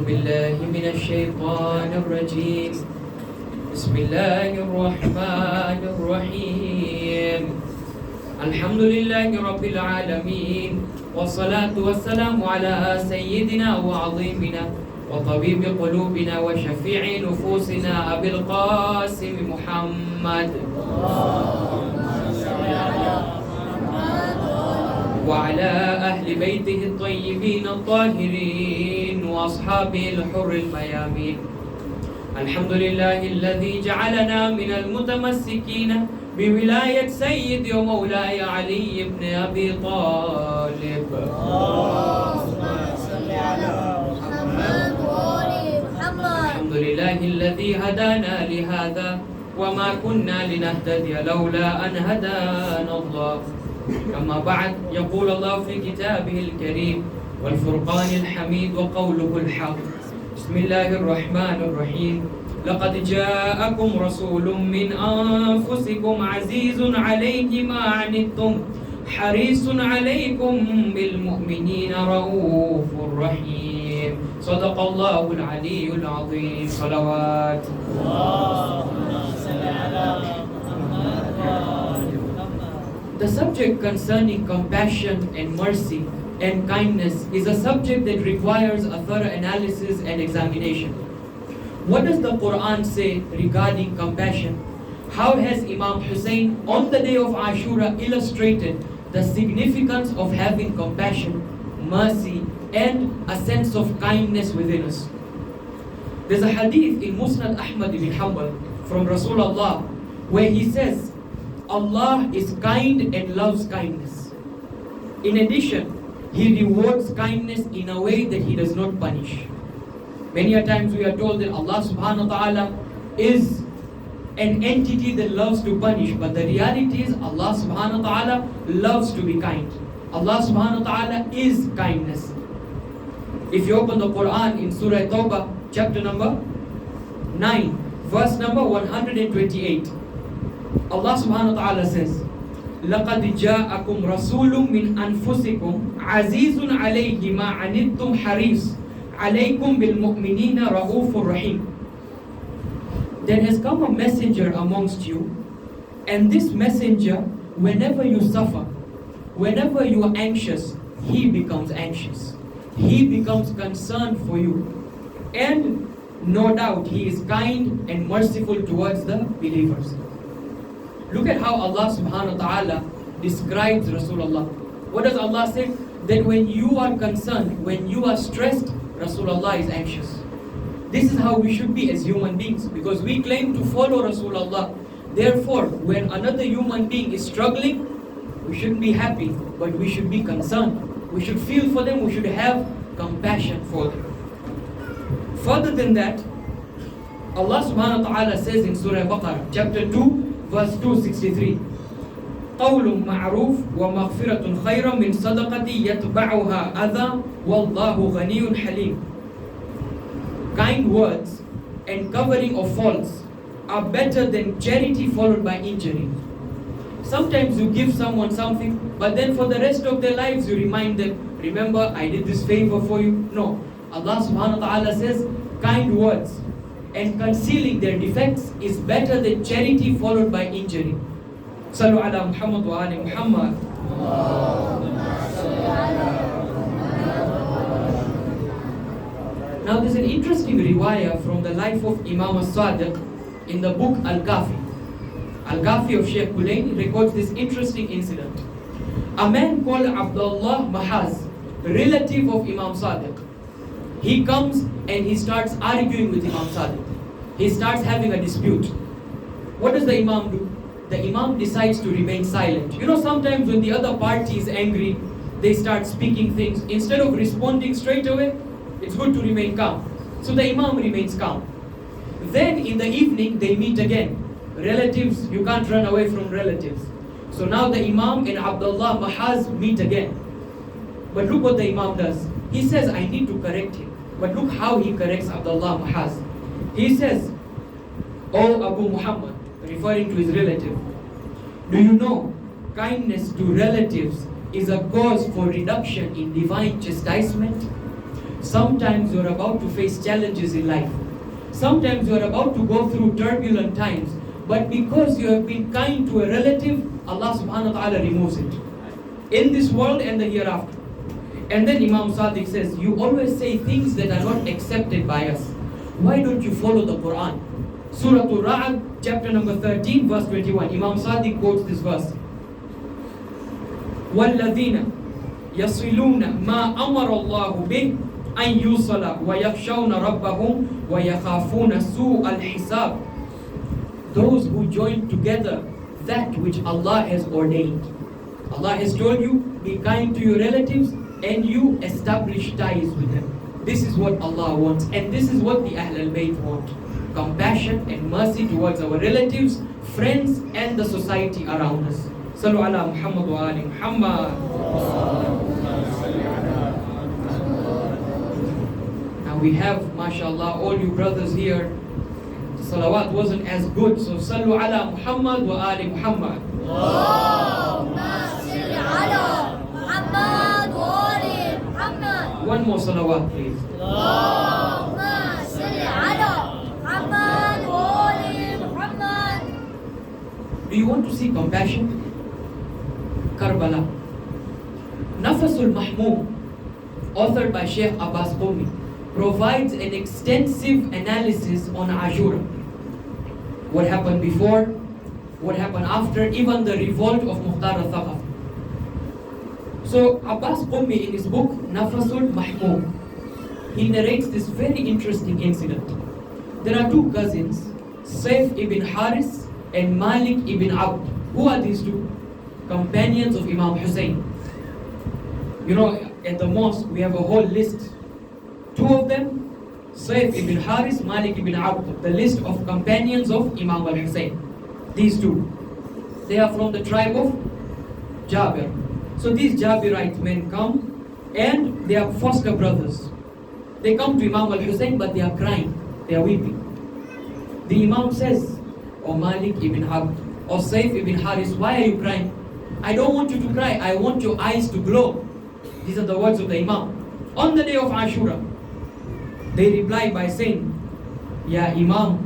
بالله من الشيطان الرجيم بسم الله الرحمن الرحيم الحمد لله رب العالمين والصلاة والسلام على سيدنا وعظيمنا وطبيب قلوبنا وشفيع نفوسنا أبي القاسم محمد وعلى أهل بيته الطيبين الطاهرين وأصحابه الحر الميامين. الحمد لله الذي جعلنا من المتمسكين بولاية سيدي ومولاي علي بن أبي طالب. الحمد لله الذي هدانا لهذا وما كنا لنهتدي لولا أن هدانا الله. أما بعد، يقول الله في كتابه الكريم والفرقان الحميد وقوله الحق. بسم الله الرحمن الرحيم. لقد جاءكم رسول من أنفسكم عزيز عليه ما عنتم حريص عليكم بالمؤمنين رؤوف رحيم. صدق الله العلي العظيم. صلوات The subject concerning compassion and mercy and kindness is a subject that requires a thorough analysis and examination. What does the Qur'an say regarding compassion? How has Imam Hussain on the day of Ashura illustrated the significance of having compassion, mercy, and a sense of kindness within us? There's a hadith in Musnad Ahmad ibn Hanbal from Rasulullah where he says, Allah is kind and loves kindness. In addition, He rewards kindness in a way that He does not punish. Many a times we are told that Allah subhanahu wa ta'ala is an entity that loves to punish, but the reality is Allah subhanahu wa ta'ala loves to be kind. Allah subhanahu wa ta'ala is kindness. If you open the Qur'an in Surah Tawbah, chapter number 9, verse number 128, Allah subhanahu wa ta'ala says, لَقَدْ جَاءَكُمْ رَسُولٌ مِّنْ أَنفُسِكُمْ عَزِيزٌ عَلَيْهِ مَا عَنِتُّمْ حَرِيصٌ عَلَيْكُمْ بِالْمُؤْمِنِينَ رَءُوفٌ رَحِيمٌ. There has come a messenger amongst you, and this messenger, whenever you suffer, whenever you are anxious, he becomes anxious. He becomes concerned for you. And no doubt he is kind and merciful towards the believers. Look at how Allah subhanahu wa ta'ala describes Rasulullah. What does Allah say? That when you are concerned, when you are stressed, Rasulullah is anxious. This is how we should be as human beings, because we claim to follow Rasulullah. Therefore, when another human being is struggling, we shouldn't be happy, but we should be concerned. We should feel for them, we should have compassion for them. Further than that, Allah subhanahu wa ta'ala says in Surah Baqarah, chapter 2, verse 263, قَوْلٌ مَعْرُوفٌ وَمَغْفِرَةٌ خَيْرٌ مِّن صَدَقَةٍ يَتْبَعُهَا أَذًى وَاللَّهُ غَنِيٌّ حَلِيمٌ. Kind words and covering of faults are better than charity followed by injury. Sometimes you give someone something, but then for the rest of their lives you remind them, remember I did this favor for you. No. Allah subhanahu wa ta'ala says kind words and concealing their defects is better than charity followed by injury. Sallu ala Muhammad wa ali Muhammad. Now there's an interesting riwayah from the life of Imam al-Sadiq in the book Al-Kafi. Al-Kafi of Sheikh Kulaini records this interesting incident. A man called Abdullah Mahaz, relative of Imam Sadiq, he comes and he starts arguing with Imam Sadiq. He starts having a dispute. What does the Imam do? The Imam decides to remain silent. You know, sometimes when the other party is angry, they start speaking things. Instead of responding straight away, it's good to remain calm. So the Imam remains calm. Then in the evening, they meet again. Relatives, you can't run away from relatives. So now the Imam and Abdullah Mahaz meet again. But look what the Imam does. He says, I need to correct him. But look how he corrects Abdullah Mahaz. He says, "O Abu Muhammad," referring to his relative, "do you know kindness to relatives is a cause for reduction in divine chastisement? Sometimes you're about to face challenges in life. Sometimes you're about to go through turbulent times. But because you have been kind to a relative, Allah subhanahu wa ta'ala removes it. In this world and the hereafter. And then Imam Sadiq says, you always say things that are not accepted by us. Why don't you follow the Qur'an? Surah Al-Ra'd, chapter number 13, verse 21. Imam Sadiq quotes this verse. وَالَّذِينَ يَصِلُونَ مَا أَمَرَ اللَّهُ بِهِ أَن يُوصَلَ وَيَخْشَوْنَ رَبَّهُمْ وَيَخَافُونَ سُوءَ الْحِسَابِ. Those who join together that which Allah has ordained. Allah has told you, be kind to your relatives and you establish ties with them. This is what Allah wants, and this is what the Ahl al-Bayt want. Compassion and mercy towards our relatives, friends, and the society around us. Sallu ala Muhammad wa ali Muhammad. Now we have, mashallah, all you brothers here. The salawat wasn't as good, so sallu ala Muhammad wa ali Muhammad. One more salawat, please. Do you want to see compassion? Karbala. Nafasul Mahmoom, authored by Sheikh Abbas Qumi, provides an extensive analysis on Ashura. What happened before, what happened after, even the revolt of Mukhtar al-Thaqaf. So Abbas Qumi, in his book Nafasul Mahmoom, he narrates this very interesting incident. There are two cousins, Saif ibn Haris and Malik ibn Abd. Who are these two? Companions of Imam Hussain. You know, at the mosque we have a whole list. Two of them, Saif ibn Haris, Malik ibn Abd, the list of companions of Imam al-Hussain. These two. They are from the tribe of Jabir. So these Jabirite men come and they are foster brothers. They come to Imam al-Hussain, but they are crying, they are weeping. The Imam says, O Malik ibn Abd, or Saif ibn Haris, why are you crying? I don't want you to cry, I want your eyes to glow. These are the words of the Imam. On the day of Ashura, they reply by saying, Ya Imam,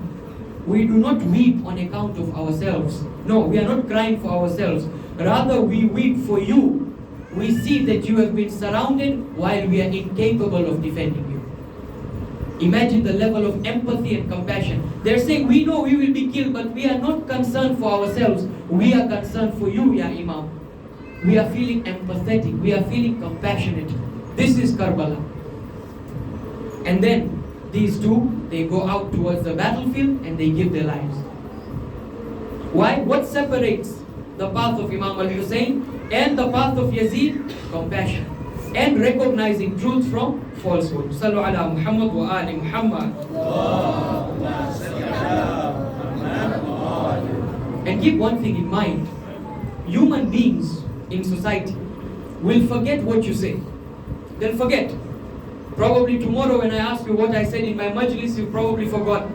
we do not weep on account of ourselves. No, we are not crying for ourselves. Rather, we weep for you. We see that you have been surrounded while we are incapable of defending you. Imagine the level of empathy and compassion. They're saying, we know we will be killed, but we are not concerned for ourselves. We are concerned for you, Ya Imam. We are feeling empathetic. We are feeling compassionate. This is Karbala. And then these two, they go out towards the battlefield and they give their lives. Why? What separates the path of Imam al-Hussain and the path of Yazid? Compassion and recognizing truth from falsehood. Sallu ala Muhammad wa ali Muhammad. And keep one thing in mind. Human beings in society will forget what you say. They'll forget. Probably tomorrow when I ask you what I said in my majlis, you probably forgot.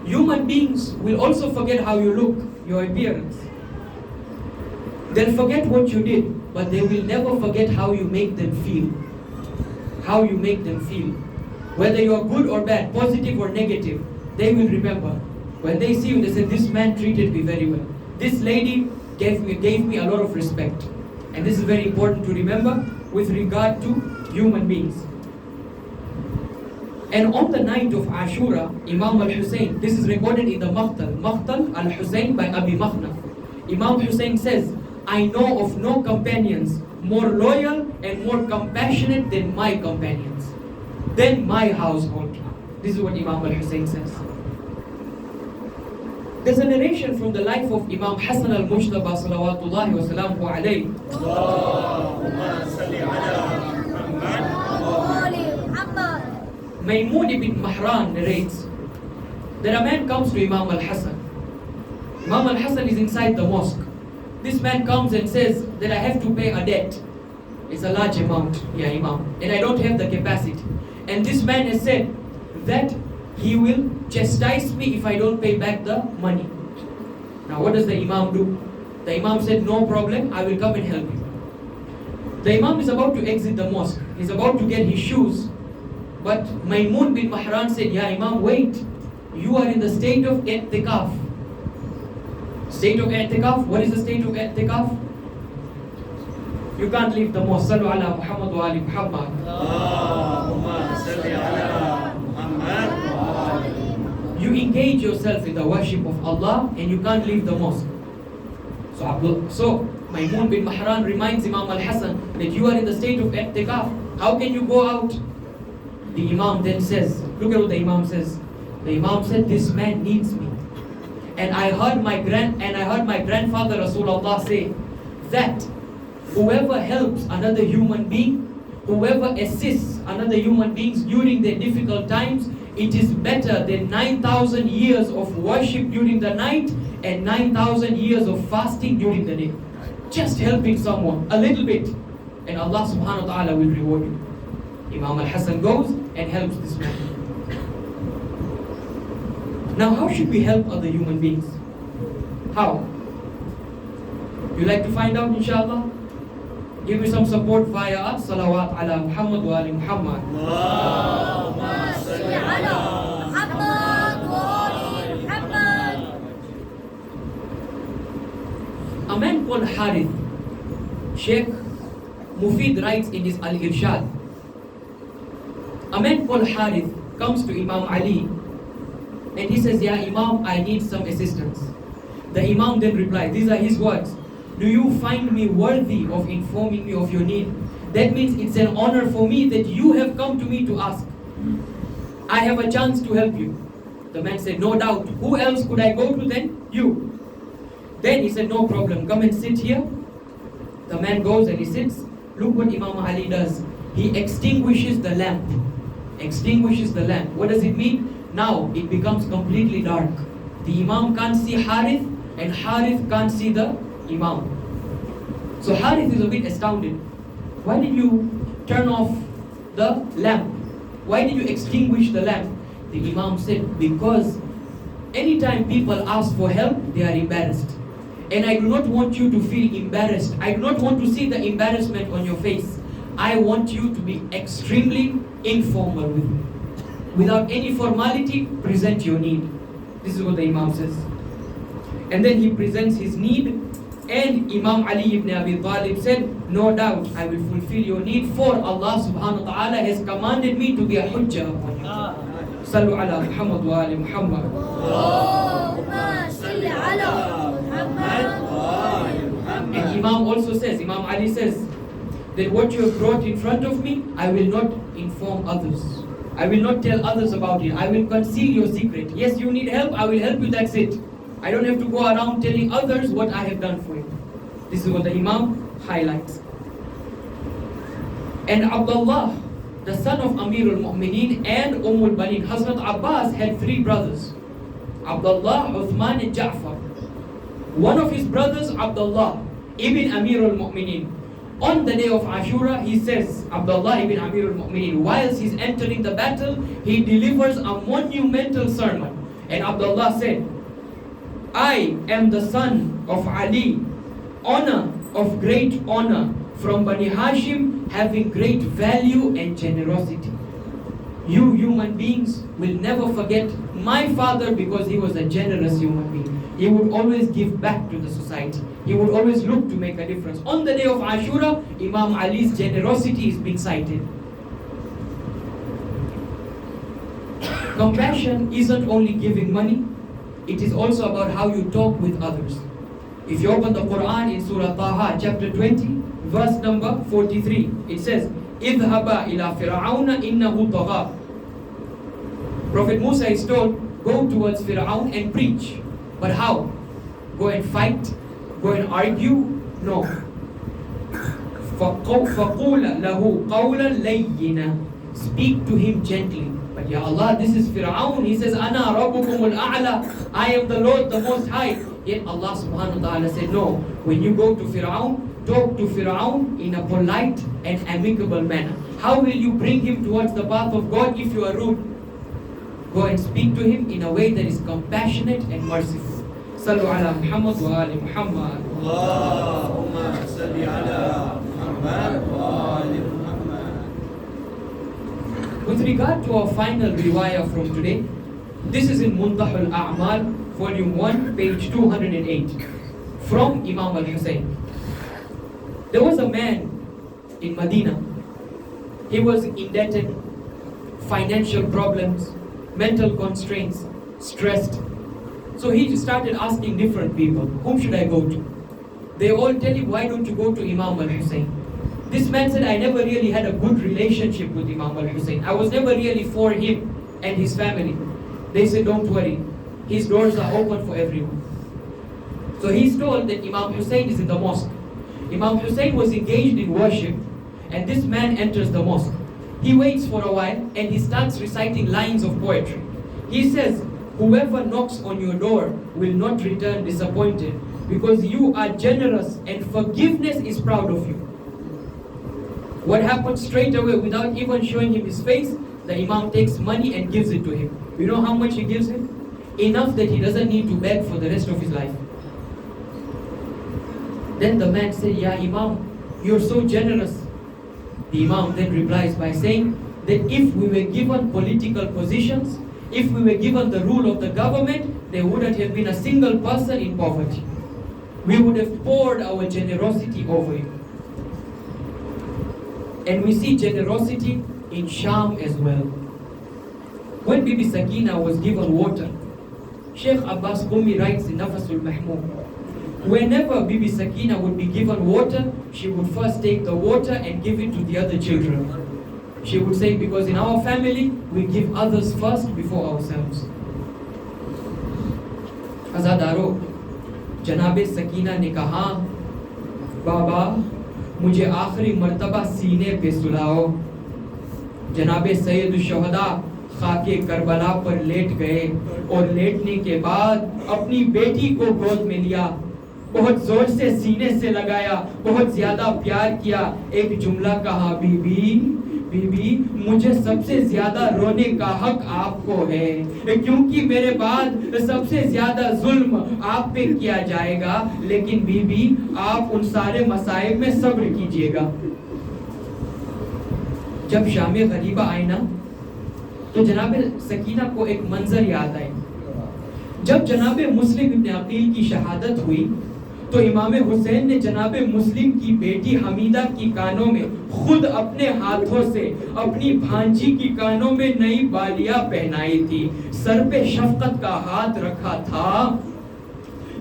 Human beings will also forget how you look, your appearance. They'll forget what you did, but they will never forget how you make them feel. How you make them feel. Whether you are good or bad, positive or negative, they will remember. When they see you, they say, this man treated me very well. This lady gave me a lot of respect. And this is very important to remember with regard to human beings. And on the night of Ashura, Imam al-Hussain, this is recorded in the Maqtal al-Hussain by Abi Makhnaf. Imam Hussain says, I know of no companions more loyal and more compassionate than my companions, than my household. This is what Imam al-Hussain says. There's a narration from the life of Imam Hassan al-Mujtaba salawatullahi wa salamuhu alayhi. Allahumma salli ala Muhammad. Maymun ibn Mahran narrates that a man comes to Imam al-Hassan. Imam al-Hassan is inside the mosque. This man comes and says that I have to pay a debt. It's a large amount, yeah, Imam, and I don't have the capacity. And this man has said that he will chastise me if I don't pay back the money. Now what does the Imam do? The Imam said, no problem, I will come and help you. The Imam is about to exit the mosque. He's about to get his shoes. But Maymun bin Mahran said, Ya Imam, wait. You are in the state of i'tikaf. State of i'tikaf? What is the state of i'tikaf? You can't leave the mosque. Sallu ala Muhammad wa ali Muhammad. Allahumma salli ala Muhammad wa ali. You engage yourself in the worship of Allah and you can't leave the mosque. So Maymun bin Mahran reminds Imam al-Hasan that you are in the state of i'tikaf. How can you go out? The Imam then says, look at what the Imam says. The Imam said, this man needs me. And I heard my grandfather Rasulullah say that whoever helps another human being, whoever assists another human beings during their difficult times, it is better than 9,000 years of worship during the night and 9,000 years of fasting during the day. Just helping someone a little bit, and Allah subhanahu wa ta'ala will reward you. Imam al-Hasan goes and helps this man. Now, how should we help other human beings? How? You like to find out, inshallah? Give me some support via us. Salawat ala Muhammad wa ali Muhammad. Allahumma salli ala Muhammad wa ali Muhammad. A man called Harith, Sheikh Mufid writes in his Al-Irshad. A man called Harith comes to Imam Ali and he says, Ya Imam, I need some assistance. The Imam then replies, these are his words. Do you find me worthy of informing me of your need? That means it's an honor for me that you have come to me to ask. I have a chance to help you. The man said, no doubt. Who else could I go to then? You. Then he said, no problem. Come and sit here. The man goes and he sits. Look what Imam Ali does. He extinguishes the lamp. Extinguishes the lamp. What does it mean? Now it becomes completely dark. The Imam can't see Harith and Harith can't see the Imam. So Harith is a bit astounded. Why did you turn off the lamp? Why did you extinguish the lamp? The Imam said, because anytime people ask for help, they are embarrassed. And I do not want you to feel embarrassed. I do not want to see the embarrassment on your face. I want you to be extremely informal with me. Without any formality, present your need. This is what the Imam says. And then he presents his need, and Imam Ali ibn Abi Talib said, no doubt I will fulfill your need, for Allah subhanahu wa ta'ala has commanded me to be a hujjah upon you. Sallu ala Muhammad wa ali Muhammad. Allahumma salli ala Muhammad wa ali Muhammad. And Imam also says, Imam Ali says, that what you have brought in front of me, I will not inform others. I will not tell others about it. I will conceal your secret. Yes, you need help, I will help you, that's it. I don't have to go around telling others what I have done for you. This is what the Imam highlights. And Abdullah, the son of Amir al-Mu'mineen and al-Banin, Hazrat Abbas had three brothers. Abdullah, Uthman and Ja'far. One of his brothers, Abdullah, ibn Amir al-Mu'mineen. On the day of Ashura, he says, Abdullah ibn Amir al-Mu'mineen, whilst he's entering the battle, he delivers a monumental sermon. And Abdullah said, I am the son of Ali, honor of great honor, from Bani Hashim, having great value and generosity. You human beings will never forget my father, because he was a generous human being. He would always give back to the society. He would always look to make a difference. On the day of Ashura, Imam Ali's generosity is being cited. Compassion isn't only giving money, it is also about how you talk with others. If you open the Qur'an in Surah Taha, chapter 20, verse number 43, it says, اذهبا إلى فرعون إنه طغى. Prophet Musa is told, go towards Fir'aun and preach. But how? Go and fight? Go and argue? No. فَقُولَ لَهُ قَوْلًا لَيِّنًا. Speak to him gently. But Ya Allah, this is Fir'aun. He says, أَنَا رَبُّكُمُ الْأَعْلَى. I am the Lord, the Most High. Yet Allah subhanahu wa ta'ala said, no. When you go to Fir'aun, talk to Fir'aun in a polite and amicable manner. How will you bring him towards the path of God if you are rude? Go and speak to him in a way that is compassionate and merciful. Sallu ala Muhammad wa ali Muhammad. Allahumma salli ala Muhammad wa ali Muhammad. With regard to our final riwayah from today, this is in Muntaha al-A'mal, volume 1, page 208, from Imam al-Hussain. There was a man in Medina. He was indebted, financial problems, mental constraints, stressed. So he started asking different people, whom should I go to? They all tell him, why don't you go to Imam al-Hussain? This man said, I never really had a good relationship with Imam al-Hussain. I was never really for him and his family. They said, don't worry, his doors are open for everyone. So he's told that Imam Hussain is in the mosque. Imam Hussain was engaged in worship, and this man enters the mosque. He waits for a while and he starts reciting lines of poetry. He says, whoever knocks on your door will not return disappointed, because you are generous and forgiveness is proud of you. What happens straight away, without even showing him his face, the Imam takes money and gives it to him. You know how much he gives him? Enough that he doesn't need to beg for the rest of his life. Then the man said, Ya Imam, you're so generous. The Imam then replies by saying that if we were given political positions, if we were given the rule of the government, there wouldn't have been a single person in poverty. We would have poured our generosity over you. And we see generosity in Sham as well. When Bibi Sakina was given water, Sheikh Abbas Qumi writes in Nafasul Mahmoud, whenever Bibi Sakina would be given water, she would first take the water and give it to the other children. She would say, because in our family, we give others first before ourselves. Azadaro, Janabe Sakina ne kaha, Baba, mujhe aakhri martaba सीने पे सुलाओ. जनाबे सैयद शुहदा खाके Karbala पर late गए और लेटने के बाद अपनी बेटी को गोद में लिया, बहुत जोर से सीने से लगाया, बहुत ज्यादा प्यार किया. एक जुमला कहा, बीबी बीबी मुझे सबसे ज्यादा रोने का हक आपको है, क्योंकि मेरे बाद सबसे ज्यादा जुल्म आप पे किया जाएगा, लेकिन बीबी आप उन सारे मसाइब में सब्र कीजिएगा. जब शामे गरीबा आई ना, तो जनाबे सकीना को एक मंजर याद आई. जब जनाबे मुस्लिम इब्न अकील की शहादत हुई, तो इमाम हुसैन ने जनाबे मुस्लिम की बेटी हमीदा की कानों में खुद अपने हाथों से अपनी भांजी की कानों में नई बालियां पहनाई थी, सर पे शफकत का हाथ रखा था.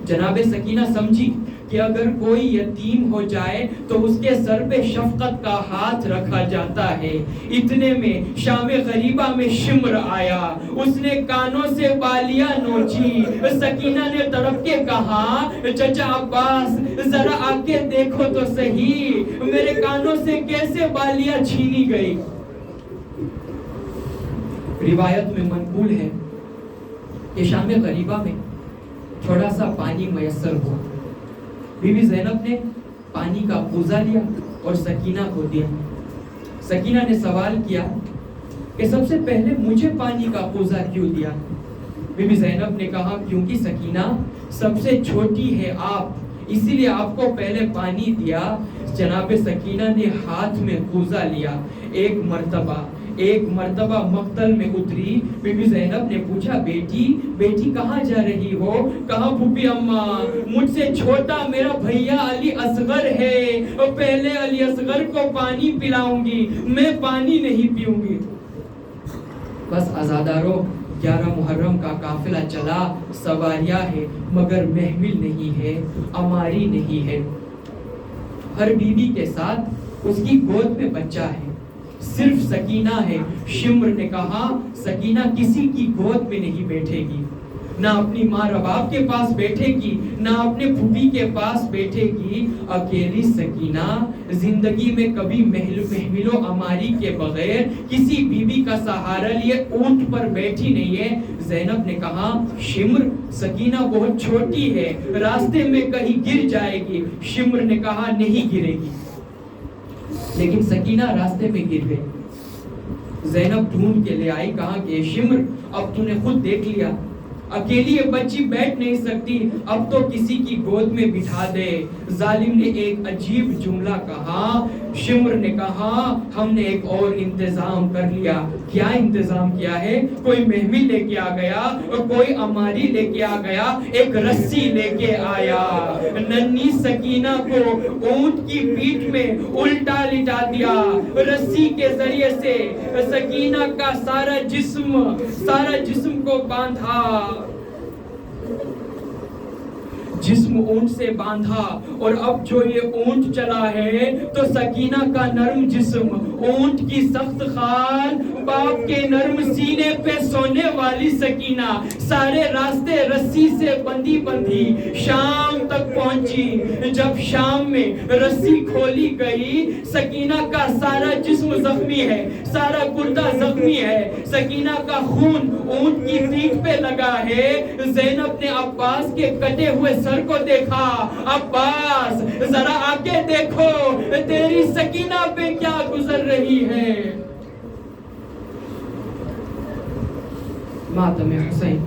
जनाबे सकीना समझी कि अगर कोई यतीम हो जाए तो उसके सर पे शफकत का हाथ रखा जाता है. इतने में शामे गरीबा में शिम्र आया, उसने कानों से बालियां नोची. सकीना ने तड़प के कहा, चचा अब्बास जरा आके देखो तो सही, मेरे कानों से कैसे बालियां छीनी गई. रिवायत में मनकूल है कि शामे गरीबा में थोड़ा सा पानी मयस्सर हुआ. बीबी ज़ैनब ने पानी का कूज़ा लिया और सकीना को दिया. सकीना ने सवाल किया कि सबसे पहले मुझे पानी का कूज़ा क्यों दिया. बीबी ज़ैनब ने कहा, क्योंकि सकीना सबसे छोटी है आप, इसीलिए आपको पहले पानी दिया. जनाबे सकीना ने हाथ में कूज़ा लिया. एक मर्तबा मक्तल में उतरी. बीबी ज़ैनब ने पूछा, बेटी कहाँ जा रही हो. कहा, फूफी अम्मा मुझसे छोटा मेरा भैया अली असगर है, और पहले अली असगर को पानी पिलाऊंगी, मैं पानी नहीं पीऊंगी. बस आज़ादारो, 11 मुहर्रम का काफिला चला, सवारियां है मगर महमिल नहीं है, अमारी नहीं है. हर बीबी के साथ उसकी गोद में बच्चा है, सिर्फ सकीना है. शिम्र ने कहा, सकीना किसी की गोद में नहीं बैठेगी, ना अपनी माँ रबाब के पास बैठेगी, ना अपने फूफी के पास बैठेगी. अकेली सकीना जिंदगी में कभी महमिलो अमारी के बगैर किसी बीबी का सहारा लिए ऊंट पर बैठी नहीं है. ज़ैनब ने कहा, शिम्र सकीना बहुत छोटी है, रास्ते में कहीं गिर जाएगी. शिम्र ने कहा, नहीं गिरेगी. लेकिन सकीना रास्ते में गिर गई. ज़ैनब ढूंढ के ले आई, कहा कि शिम्र अब तूने खुद देख लिया, अकेली ये बच्ची बैठ नहीं सकती, अब तो किसी की गोद में बिठा दे. ظالم نے ایک عجیب جملہ کہا. شمر نے کہا ہم نے ایک اور انتظام کر لیا. کیا انتظام کیا ہے؟ کوئی مہمی لے کے آ گیا اور کوئی اماری لے کے آ گیا, ایک رسی لے کے آیا. ننھی سکینہ کو اونٹ کی پیٹھ میں الٹا لٹا دیا. رسی کے ذریعے سے سکینہ کا سارا جسم کو باندھا. جسم اونٹ سے باندھا, اور اب جو یہ اونٹ چلا ہے تو سکینہ کا نرم جسم, اونٹ کی سخت خال, باپ کے نرم سینے پہ سونے والی سکینہ سارے راستے رسی سے بندھی شام تک پہنچی. جب شام میں رسی کھولی گئی, سکینہ کا سارا جسم زخمی ہے, سارا گردہ زخمی ہے, سکینہ کا خون اونٹ کی پیٹھ پہ لگا ہے. زینب نے عباس کے کٹے ہوئے سر کو دیکھا. عباس ذرا آگے دیکھو تیری سکینہ پہ کیا گزر رہی ہے. ماتم حسین.